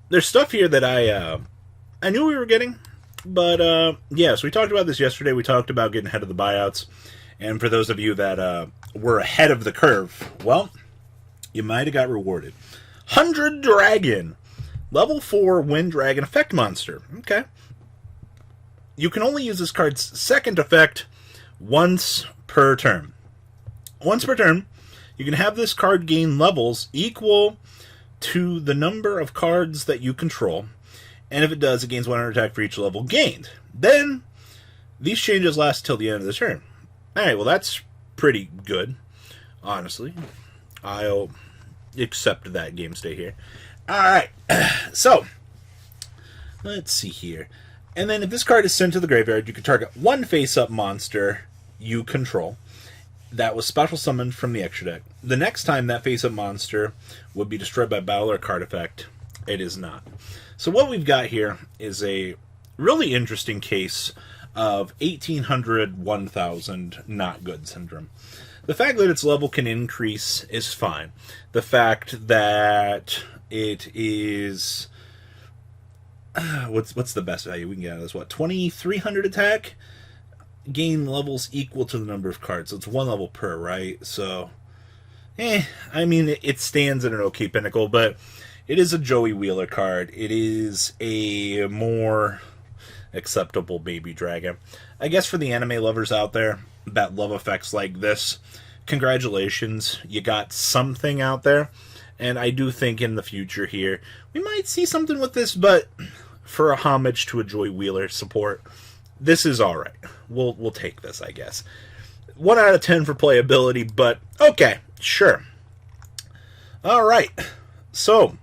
There's stuff here that I knew we were getting, but yes, we talked about this yesterday. We talked about getting ahead of the buyouts, and for those of you that were ahead of the curve, well, you might have got rewarded. 100 Dragon, level 4 Wind Dragon effect monster. Okay. You can only use this card's second effect once per turn. Once per turn, you can have this card gain levels equal to the number of cards that you control, and if it does, it gains 100 attack for each level gained. Then, these changes last till the end of the turn. Alright, well that's pretty good, honestly. I'll accept that game stay here. Alright, so, let's see here. And then if this card is sent to the graveyard, you can target one face-up monster you control that was special summoned from the extra deck. The next time that face-up monster would be destroyed by battle or card effect, it is not. So what we've got here is a really interesting case of 1800, 1000 not good syndrome. The fact that its level can increase is fine. The fact that it is... what's the best value we can get out of this? What, 2300 attack? Gain levels equal to the number of cards. So it's one level per, right? So, I mean, it stands at an okay pinnacle, but it is a Joey Wheeler card. It is a more acceptable baby dragon. I guess for the anime lovers out there that love effects like this, congratulations. You got something out there. And I do think in the future here, we might see something with this, but for a homage to a Joy Wheeler support, this is alright. We'll take this, I guess. 1 out of 10 for playability, but okay, sure. Alright, so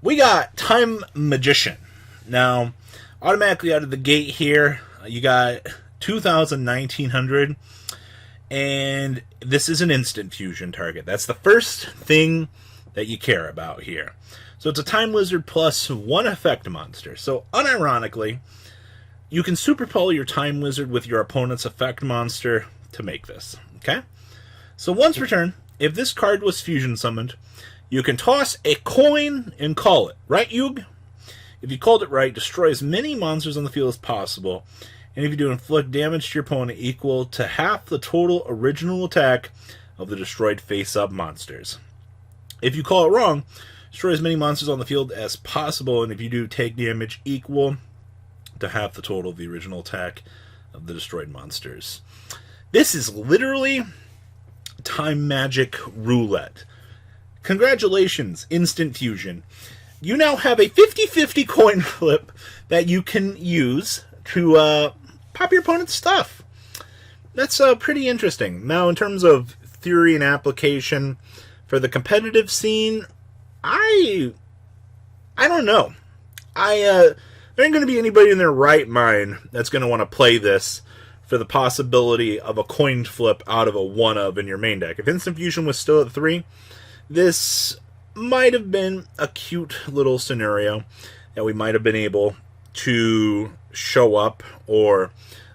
we got Time Magician. Now, automatically out of the gate here, you got 2,000, 1,900, and this is an instant fusion target. That's the first thing that you care about here. So it's a Time Wizard plus 1 effect monster. So unironically, you can superpole your Time Wizard with your opponent's effect monster to make this. Okay? So once per turn, if this card was fusion summoned, you can toss a coin and call it. Right, Yug? If you called it right, destroy as many monsters on the field as possible. And if you do, inflict damage to your opponent equal to half the total original attack of the destroyed face-up monsters. If you call it wrong, destroy as many monsters on the field as possible, and if you do, take damage equal to half the total of the original attack of the destroyed monsters. This is literally time magic roulette. Congratulations, Instant Fusion. You now have a 50-50 coin flip that you can use to pop your opponent's stuff. That's pretty interesting. Now, in terms of theory and application, for the competitive scene, I don't know. There ain't going to be anybody in their right mind that's going to want to play this for the possibility of a coin flip out of a 1-of in your main deck. If Instant Fusion was still at 3, this might have been a cute little scenario that we might have been able to show up or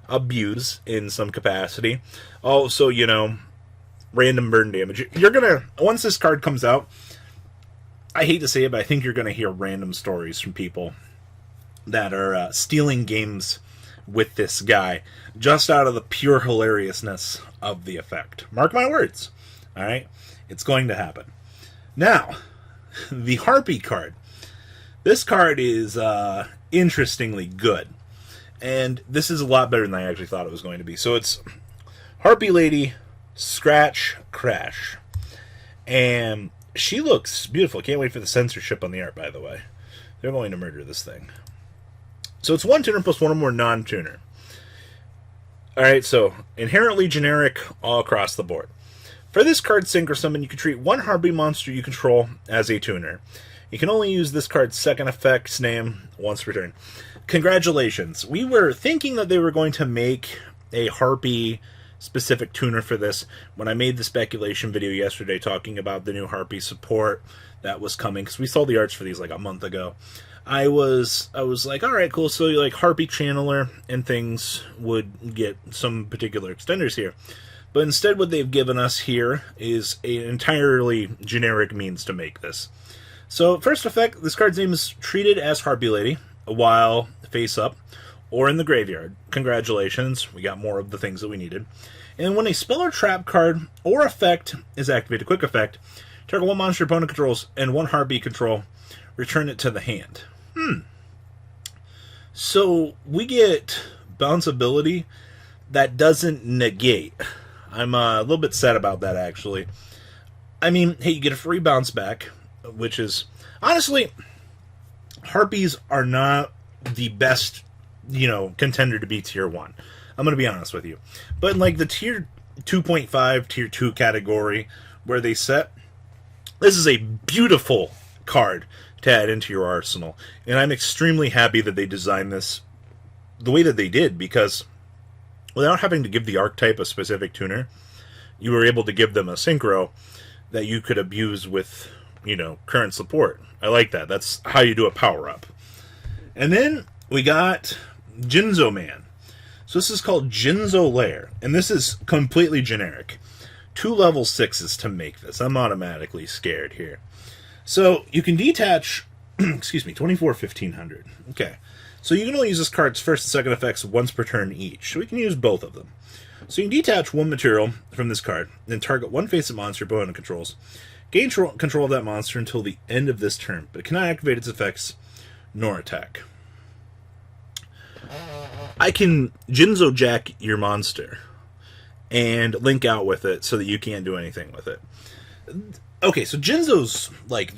abuse in some capacity. Also, you know, random burn damage. You're gonna, once this card comes out, I hate to say it, but I think you're gonna hear random stories from people that are stealing games with this guy just out of the pure hilariousness of the effect. Mark my words. Alright? It's going to happen. Now, the Harpie card. This card is interestingly good. And this is a lot better than I actually thought it was going to be. So it's Harpie Lady, Scratch, Crash. And she looks beautiful. Can't wait for the censorship on the art, by the way. They're going to murder this thing. So it's 1 tuner plus 1 or more non-tuner. Alright, so inherently generic all across the board. For this card Synchro Summon, you can treat 1 Harpie monster you control as a tuner. You can only use this card's second effect's name once per turn. Congratulations. We were thinking that they were going to make a Harpie specific tuner for this when I made the speculation video yesterday talking about the new Harpie support that was coming, because we saw the arts for these like a month ago. I was like, alright, cool, so like Harpie Channeler and things would get some particular extenders here. But instead what they've given us here is an entirely generic means to make this. So, first effect, this card's name is treated as Harpie Lady, while face up, or in the graveyard. Congratulations, we got more of the things that we needed. And when a spell or trap card or effect is activated, quick effect, target one monster opponent controls and one Harpie control, return it to the hand. So, we get bounce ability that doesn't negate. I'm a little bit sad about that, actually. I mean, hey, you get a free bounce back, which is, honestly, Harpies are not the best, contender to be tier 1. I'm going to be honest with you. But in, like, the tier 2.5, tier 2 category where they set, this is a beautiful card to add into your arsenal. And I'm extremely happy that they designed this the way that they did, because without having to give the archetype a specific tuner, you were able to give them a synchro that you could abuse with, current support. I like that. That's how you do a power-up. And then we got Jinzo Man. So this is called Jinzo Lair, and this is completely generic. 2 level 6s to make this. I'm automatically scared here. So you can detach, 24 1500. Okay. So you can only use this card's first and second effects once per turn each. So we can use both of them. So you can detach one material from this card, then target one face-up monster opponent controls. Gain control of that monster until the end of this turn, but it cannot activate its effects nor attack. I can Jinzo Jack your monster and link out with it so that you can't do anything with it. Okay, so Jinzo's like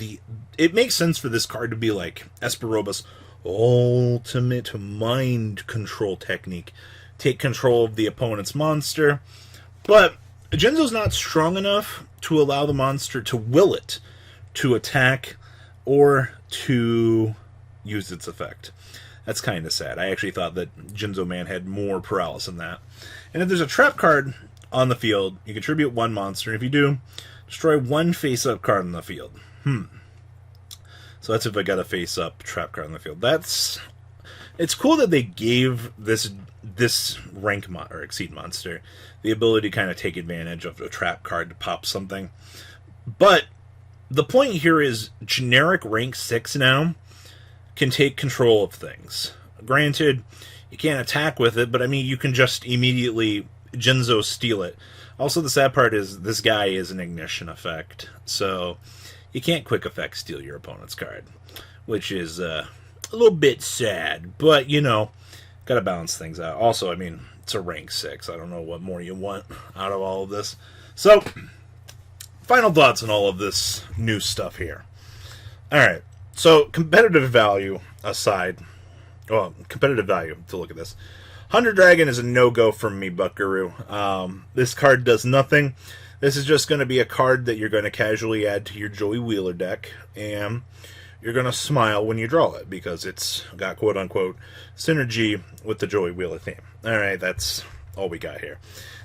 it makes sense for this card to be like Esperoba's ultimate mind control technique. Take control of the opponent's monster, but Jinzo's not strong enough to allow the monster to will it to attack or to use its effect. That's kind of sad. I actually thought that Jinzo Man had more prowess than that. And if there's a trap card on the field, you contribute one monster. If you do, destroy one face-up card on the field. So that's if I got a face-up trap card on the field. It's cool that they gave this rank or exceed monster the ability to kind of take advantage of a trap card to pop something. But the point here is generic rank 6 now can take control of things. Granted, you can't attack with it, but I mean, you can just immediately Jinzo steal it. Also, the sad part is this guy is an ignition effect, so you can't quick effect steal your opponent's card, which is a little bit sad, but gotta balance things out. Also, I mean, it's a rank 6. I don't know what more you want out of all of this. So, final thoughts on all of this new stuff here. Alright, so competitive value aside, competitive value to look at this. Hunter Dragon is a no-go from me, Buckaroo. This card does nothing. This is just going to be a card that you're going to casually add to your Joey Wheeler deck, and you're going to smile when you draw it, because it's got quote-unquote synergy with the Joey Wheeler theme. Alright, that's all we got here.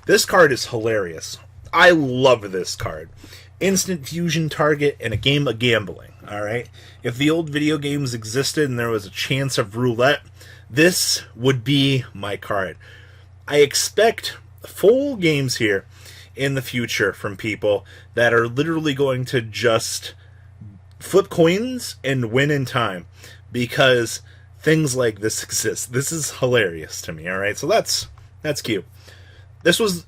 This card is hilarious. I love this card. Instant fusion target and a game of gambling. Alright? If the old video games existed and there was a chance of roulette, this would be my card. I expect full games here in the future from people that are literally going to just flip coins and win in time, because things like this exist. This is hilarious to me, alright? So that's cute. This was,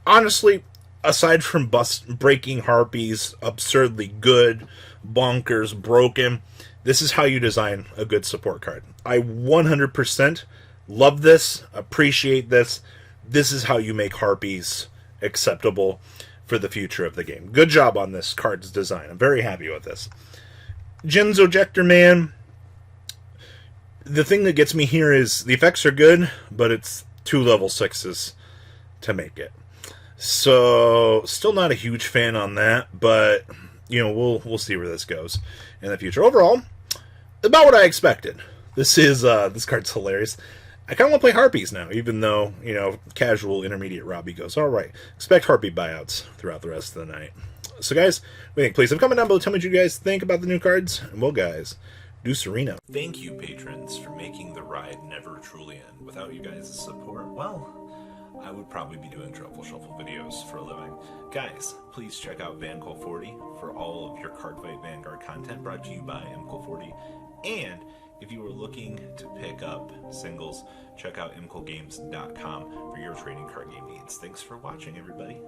honestly, aside from breaking Harpies, absurdly good, bonkers, broken, this is how you design a good support card. I 100% love this, appreciate this. This is how you make Harpies acceptable for the future of the game. Good job on this card's design. I'm very happy with this. Jinzo Jector Man. The thing that gets me here is the effects are good, but it's 2 level 6s to make it. So, still not a huge fan on that, but we'll see where this goes in the future. Overall, about what I expected. This card's hilarious. I kind of want to play Harpies now, even though, casual intermediate Robbie goes, alright, expect Harpie buyouts throughout the rest of the night. So guys, what do you think? Please leave a comment down below, tell me what you guys think about the new cards, and well guys, do Sereno. Thank you, patrons, for making the ride never truly end. Without you guys' support, well, I would probably be doing Truffle Shuffle videos for a living. Guys, please check out VanCall40 for all of your Cardfight Vanguard content brought to you by MCall40. And if you are looking to pick up singles, check out mcallgames.com for your trading card game needs. Thanks for watching, everybody.